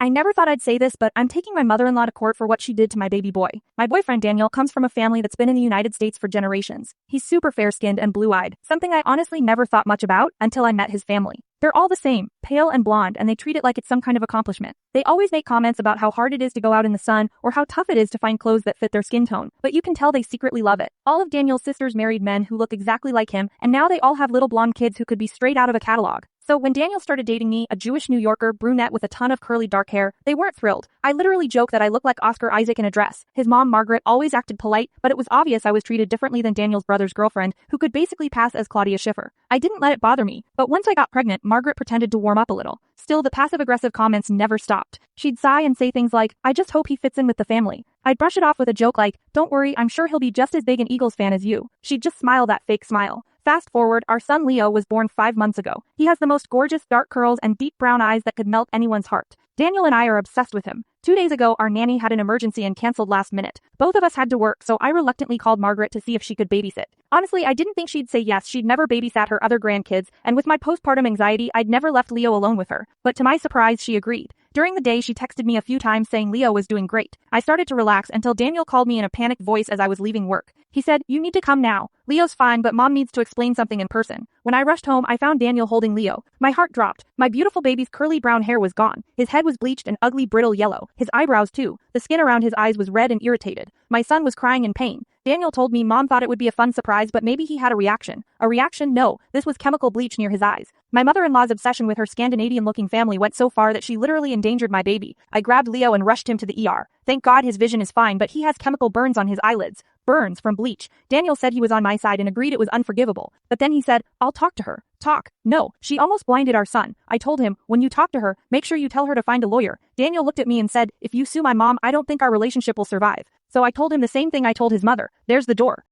I never thought I'd say this, but I'm taking my mother-in-law to court for what she did to my baby boy. My boyfriend Daniel comes from a family that's been in the United States for generations. He's super fair-skinned and blue-eyed, something I honestly never thought much about until I met his family. They're all the same, pale and blonde, and they treat it like it's some kind of accomplishment. They always make comments about how hard it is to go out in the sun or how tough it is to find clothes that fit their skin tone, but you can tell they secretly love it. All of Daniel's sisters married men who look exactly like him, and now they all have little blonde kids who could be straight out of a catalog. So when Daniel started dating me, a Jewish New Yorker brunette with a ton of curly dark hair, they weren't thrilled. I literally joke that I look like Oscar Isaac in a dress. His mom, Margaret, always acted polite, but it was obvious I was treated differently than Daniel's brother's girlfriend, who could basically pass as Claudia Schiffer. I didn't let it bother me, but once I got pregnant, Margaret pretended to warm up a little. Still, the passive-aggressive comments never stopped. She'd sigh and say things like, "I just hope he fits in with the family." I'd brush it off with a joke like, "Don't worry, I'm sure he'll be just as big an Eagles fan as you." She'd just smile that fake smile. Fast forward, our son Leo was born 5 months ago. He has the most gorgeous dark curls and deep brown eyes that could melt anyone's heart. Daniel and I are obsessed with him. 2 days ago, our nanny had an emergency and canceled last minute. Both of us had to work, so I reluctantly called Margaret to see if she could babysit. Honestly, I didn't think she'd say yes. She'd never babysat her other grandkids, and with my postpartum anxiety, I'd never left Leo alone with her. But to my surprise, she agreed. During the day, she texted me a few times saying Leo was doing great. I started to relax until Daniel called me in a panicked voice as I was leaving work. He said, "You need to come now. Leo's fine, but mom needs to explain something in person." When I rushed home, I found Daniel holding Leo. My heart dropped. My beautiful baby's curly brown hair was gone. His head was bleached an ugly brittle yellow. His eyebrows too. The skin around his eyes was red and irritated. My son was crying in pain. Daniel told me mom thought it would be a fun surprise, but maybe he had a reaction. A reaction? No. This was chemical bleach near his eyes. My mother-in-law's obsession with her Scandinavian-looking family went so far that she literally endangered my baby. I grabbed Leo and rushed him to the ER. Thank God his vision is fine, but he has chemical burns on his eyelids. Burns from bleach. Daniel said he was on my side and agreed it was unforgivable. But then he said, "I'll talk to her." Talk? No, she almost blinded our son. I told him, "When you talk to her, make sure you tell her to find a lawyer." Daniel looked at me and said, "If you sue my mom, I don't think our relationship will survive." So I told him the same thing I told his mother. There's the door.